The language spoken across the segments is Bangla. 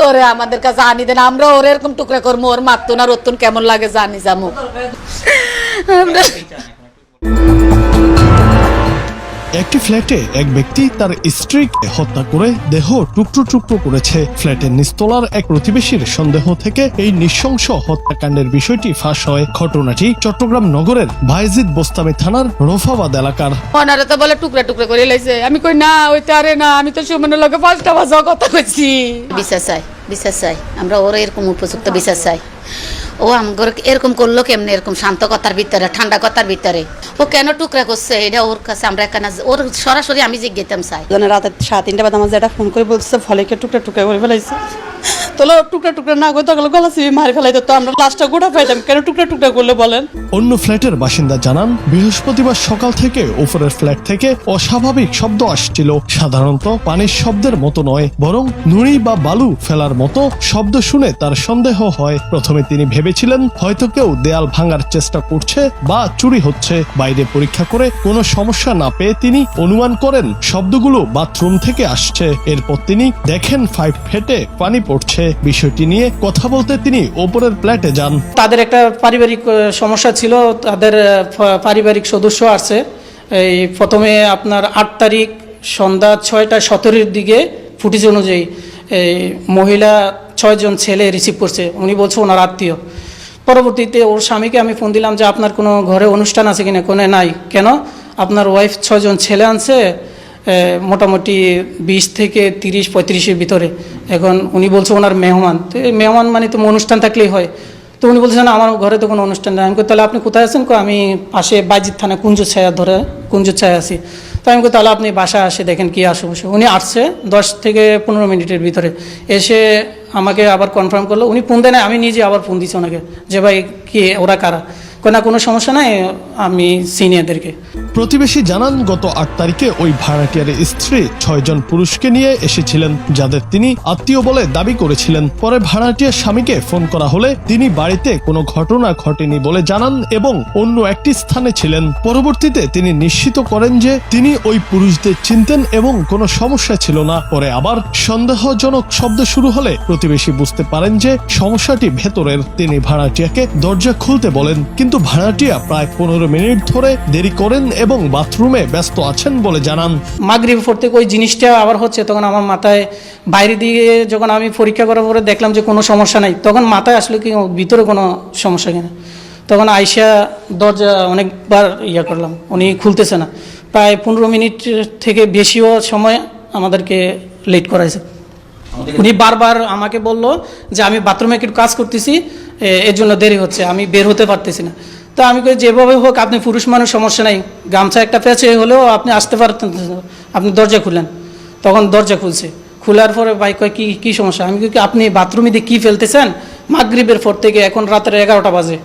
ওরে আমাদের কাছে আনি দেন, আমরা ওর এরকম টুকরা করবো, ওর মারতো না রতুন কেমন লাগে জানি যাবো আমরা। একটি ফ্ল্যাটে এক ব্যক্তি তার স্ত্রীকে হত্যা করে দেহ টুকরো টুকরো করেছে। ফ্ল্যাটের নিচতলার এক প্রতিবেশীর সন্দেহ থেকে এই নৃশংস হত্যাকাণ্ডের বিষয়টি ফাঁস হয়। ঘটনাটি চট্টগ্রাম নগরের বায়েজিদ বোস্তামি থানার রফাবাদ এলাকার। ওনারা তো বলে টুকরা টুকরা করে লাইছে, আমি কই না ওইটা আরে না, আমি তো সুমনের লগে 5টা বাজা কথা কইছি। বিচার চাই আমরা ওর এরকম উপযুক্ত বিচার চাই। ও আমগর এরকম করলো কেমনে, এরকম শান্ত কথার ভিতরে ঠান্ডা কথার ভিতরে ও কেন টুকরা করছে এটা ওর কাছে আমরা কেন ওর সরাসরি আমি জিজ্ঞাসা চাই। রাতে 3:30 বাজে আমার যেটা ফোন করে বলছে ফলেকে টুকরা টুকরা করে ফেলাইছে। তোলো টুকরা টুকরা না করে তখন গলা চিবি মারি ফেলাইতো, তো আমরা লাস্টটা গোটা পাইতাম কেন টুকরা টুকরা করলে বলেন। অন্য ফ্ল্যাটের বাসিন্দা জানান, বৃহস্পতিবার সকাল থেকে উপরের ফ্ল্যাট থেকে অস্বাভাবিক শব্দ আসছিল। সাধারণত পানির শব্দের মতো নয়, বরং নুড়ি বা বালু ফেলার মতো শব্দ শুনে তার সন্দেহ হয়। প্রথমে তিনি ভেবেছিলেন হয়তো কেউ দেয়াল ভাঙার চেষ্টা করছে বা চুরি হচ্ছে। বাইরে পরীক্ষা করে কোনো সমস্যা না পেয়ে তিনি অনুমান করেন শব্দগুলো বাথরুম থেকে আসছে। এরপর তিনি দেখেন 5 ফেটে পানি পড়ছে। বিষয়টি নিয়ে কথা বলতে তিনি ওপরের ফ্ল্যাটে যান। তাদের একটা পারিবারিক সমস্যা ছিল, তাদের পারিবারিক সদস্য আছে। এই প্রথমে আপনার 8 তারিখ সন্ধ্যা 6:17 দিকে ফুটেজ অনুযায়ী এই মহিলা 6 জন ছেলে রিসিভ করছে, উনি বলছে ওনার আত্মীয়। পরবর্তীতে ওর স্বামীকে আমি ফোন দিলাম যে আপনার কোনো ঘরে অনুষ্ঠান আছে কিনা, কোনো নাই। কেন আপনার ওয়াইফ 6 জন ছেলে আনছে, মোটামুটি 20 থেকে 30-35-এর ভিতরে। এখন উনি বলছে ওনার মেহমান, তো এই মেহমান মানে তো অনুষ্ঠান থাকলেই হয়। তো উনি বলছেন আমার ঘরে তো কোনো অনুষ্ঠান নেই। আমি কই তাহলে আপনি কোথায় আছেন? আমি পাশে বায়েজিদ থানা কুঞ্জ ছায়া আছি। তো আমি কই তাহলে আপনি বাসায় আসে দেখেন কি আসে। উনি আসছে 10 থেকে 15 মিনিটের ভিতরে, এসে আমাকে আবার কনফার্ম করলো। উনি ফোন দেয় না, আমি নিজে আবার ফোন দিচ্ছি ওনাকে যে ভাই কি ওরা কারা, না কোনো সমস্যা নাই, আমি সিনিয়রদেরকে। প্রতিবেশী জানান, গত 8 তারিখে ওই ভাড়াটিয়ার স্ত্রী 6 জন পুরুষকে নিয়ে এসেছিলেন, যাদের তিনি আত্মীয় বলে দাবি করেছিলেন। পরে ভাড়াটিয়ার স্বামীকে ফোন করা হলে তিনি বাড়িতে কোনো ঘটনা ঘটেনি বলে জানান এবং অন্য একটি স্থানে ছিলেন। পরবর্তীতে তিনি নিশ্চিত করেন যে তিনি ওই পুরুষদের চিনতেন এবং কোনো সমস্যা ছিল না। পরে আবার সন্দেহজনক শব্দ শুরু হলে প্রতিবেশী বুঝতে পারেন যে সমস্যাটি ভেতরের। তিনি ভাড়াটিয়াকে দরজা খুলতে বলেন, কিন্তু ভাড়াটিয়া প্রায় 15 মিনিট ধরে দেরি করেন এবং বাথরুমে ব্যস্ত আছেন বলে জানান। মাগরিব পর থেকে ওই জিনিসটা আবার হচ্ছে, তখন আমার মাথায় বাইরে দিয়ে যখন আমি পরীক্ষা করার পরে দেখলাম যে কোনো সমস্যা নাই, তখন মাথায় আসলে কি ভিতরে কোনো সমস্যা কিনা। তখন আইসা দরজা অনেকবার করলাম, উনি খুলতেছে না। প্রায় 15 মিনিট থেকে বেশিও সময় আমাদেরকে লেট করাইছে। উনি বারবার আমাকে বলল যে আমি বাথরুমে একটু কাজ করতেছি, এর জন্য দেরি হচ্ছে, আমি বের হতে পারতেছি না। তো আমি কই যেভাবে হোক আপনি পুরুষ মানুষ, সমস্যা নাই, গামছা একটা পেঁচে হলেও আপনি আসতে পারতেন, আপনি দরজা খুললেন। তখন দরজা খুলছে, খোলার পরে ভাই কয় কি সমস্যা। আমি কই আপনি বাথরুমে দিয়ে কী ফেলতেছেন? মাগরিবের পর থেকে এখন রাতের 11টা বাজে,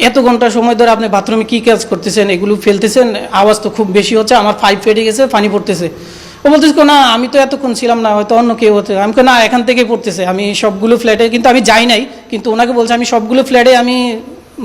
এত ঘন্টা সময় ধরে আপনি বাথরুমে কী কাজ করতেছেন, এগুলো ফেলতেছেন, আওয়াজ তো খুব বেশি হচ্ছে, আমার পাইপ ফেটে গেছে, পানি পড়তেছে। ও বলতেছে না আমি তো এতক্ষণ ছিলাম না, হয়তো অন্য কেউ হতে। আমি না এখান থেকেই পড়তেছে, আমি সবগুলো ফ্ল্যাটে, কিন্তু আমি যাই নাই, কিন্তু ওনাকে বলছে আমি সবগুলো ফ্ল্যাটে আমি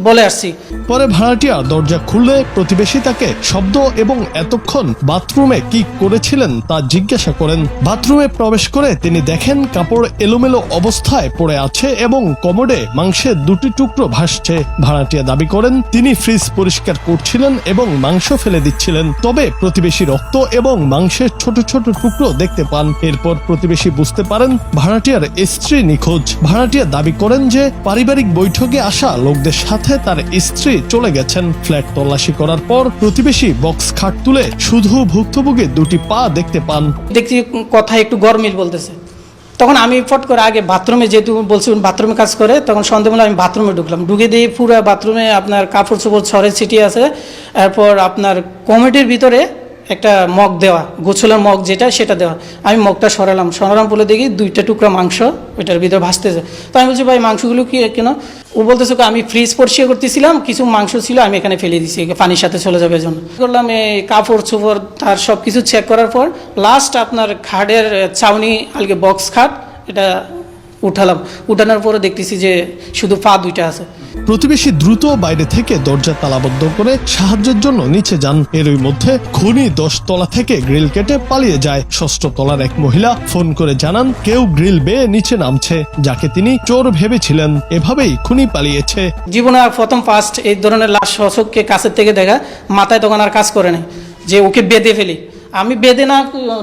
বলে আসছি। পরে ভাড়াটিয়া দরজা খুললে প্রতিবেশী তাকে শব্দ এবং এতক্ষণ বাথরুমে কি করেছিলেন তা জিজ্ঞাসা করেন। বাথরুমে প্রবেশ করে তিনি দেখেন কাপড় এলোমেলো অবস্থায় পড়ে আছে এবং কমোডে মাংসের 2টি টুকরো ভাসছে। ভাড়াটিয়া দাবি করেন তিনি ফ্রিজ পরিষ্কার করছিলেন এবং মাংস ফেলে দিচ্ছিলেন, তবে প্রতিবেশী রক্ত এবং মাংসের ছোট ছোট টুকরো দেখতে পান। এরপর প্রতিবেশী বুঝতে পারেন ভাড়াটিয়ার স্ত্রী নিখোঁজ। ভাড়াটিয়া দাবি করেন যে পারিবারিক বৈঠকে আসা লোকদের সাথে তার স্ত্রী চলে গেছেন। ফ্ল্যাট তল্লাশি করার পর প্রতিবেশী বক্স খাট তুলে শুধু ভুক্তভোগীর 2টি পা দেখতে পান। দেখছি কথা একটু গরমিল বলতেছে। তখন আমি ফট করে আগে বাথরুমে, যেহেতু বলছি বাথরুমে কাজ করে, তখন সন্ধ্যেবেলা আমি বাথরুমে ঢুকলাম। ঢুকে দিয়ে পুরো বাথরুমে আপনার কাপড় চোপড় ছড়ে ছিটিয়ে আছে। এরপর আপনার কমেডির ভিতরে একটা মগ দেওয়া, গোছলের মগ যেটা, সেটা দেওয়া। আমি মগটা সরালাম বলে দেখি 2টা টুকরা মাংস ওইটার ভিতরে ভাসতেছে। তো আমি বলছি ভাই মাংসগুলো কি কেন? ও বলতেছে আমি ফ্রিজ পরিষ্কার করতেছিলাম, কিছু মাংস ছিল আমি এখানে ফেলে দিছি, পানির সাথে চলে যাবে জন্য করলাম। এই কাপড় চোপড় তার সব কিছু চেক করার পর লাস্ট আপনার খাটের ছাউনি আলগে বক্স খাট, এটা উঠানোর পরে দেখতেছি যে শুধু পা দুইটা আছে। প্রতিবেশী দ্রুত বাইরে থেকে দরজা তালাবদ্ধ করে সাহায্যের জন্য নিচে যান। এরই মধ্যে খুনি 10 তলা থেকে গ্রিল কেটে পালিয়ে যায়। 6ষ্ঠ তলার এক মহিলা ফোন করে জানান কেউ গ্রিল বেয়ে নিচে নামছে, যাকে তিনি চোর ভেবেছিলেন। এভাবেই খুনি পালিয়েছে। জীবনে প্রথম ফার্স্ট এই ধরনের লাশ শশককে কাছের থেকে দেখা, মাথায় তখন আর কাজ করে নাই যে ওকে বেঁধে ফেলি। আমি বেঁধে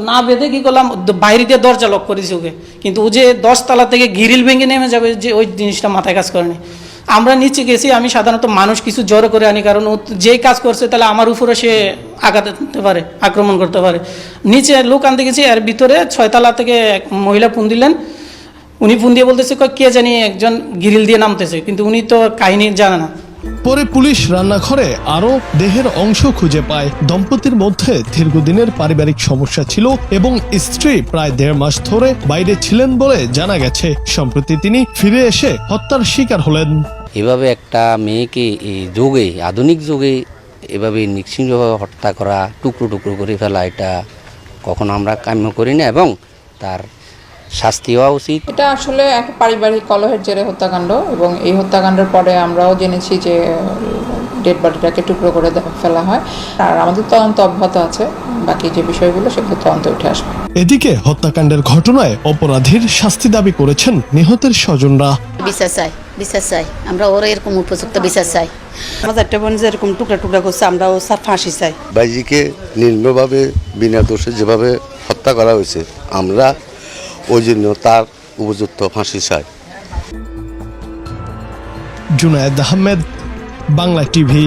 না বেঁধে কি করলাম, বাইরে দিয়ে দরজা লক করেছি ওকে, কিন্তু ও যে 10 তলা থেকে গ্রিল ভেঙে নেমে যাবে যে ওই জিনিসটা মাথায় কাজ করেনি। আমরা নিচে গেছি, আমি সাধারণত মানুষ কিছু জড়ো করে আনি, কারণ ও যেই কাজ করছে তাহলে আমার উপরে সে আঘাত দিতে পারে, আক্রমণ করতে পারে। নিচে লোক আনতে গেছি, এর ভিতরে 6 তলা থেকে এক মহিলা ফোন দিলেন। উনি ফোন দিয়ে বলতেছে কে জানি একজন গ্রিল দিয়ে নামতেছে, কিন্তু উনি তো কাহিনী জানে না। পরে পুলিশ রান্নাঘরে আরো দেহের অংশ খুঁজে পায়। দম্পতির মধ্যে দীর্ঘদিনের পারিবারিক সমস্যা ছিল এবং স্ত্রী প্রায় 1.5 মাস ধরে বাইরে ছিলেন বলে জানা গেছে। সম্প্রতি তিনি ফিরে এসে হত্যার শিকার হলেন। এভাবে একটা মেয়েকে এই যুগে, আধুনিক যুগে এভাবে নৃশংসভাবে হত্যা করা, টুকরো টুকরো করে ফেলা, এটা কখনো আমরা কাম্য করি না এবং তার শাস্তি হওয়া উচিত। এটা আসলে এক পারিবারিক কলহের জেরে হত্যাকাণ্ড, এবং এই হত্যাকাণ্ডের পরে আমরাও জেনেছি যে ডেড বডিটাকে টুকরো করে ফেলা হয়। আর আমাদের তদন্ত অব্যাহত আছে, বাকি যে বিষয়গুলো সেগুলো তদন্তে উঠে আসবে। এদিকে হত্যাকাণ্ডের ঘটনায় অপরাধীর শাস্তি দাবি করেছেন নিহতের স্বজনরা। বিচার চাই, বিচার চাই, আমরা ওরা এরকম উপযুক্ত বিচার চাই। আমার 4টে বোন যেরকম টুকরা টুকরা করছে, আমরাও স্যার ফাঁসি চাই। বাইজিকে নির্মমভাবে বিনা দোষে যেভাবে হত্যা করা হয়েছে, আমরা ওই জন্য তার উপযুক্ত ফাঁসি চাই। জুনায়েদ আহমেদ, বাংলা টিভি।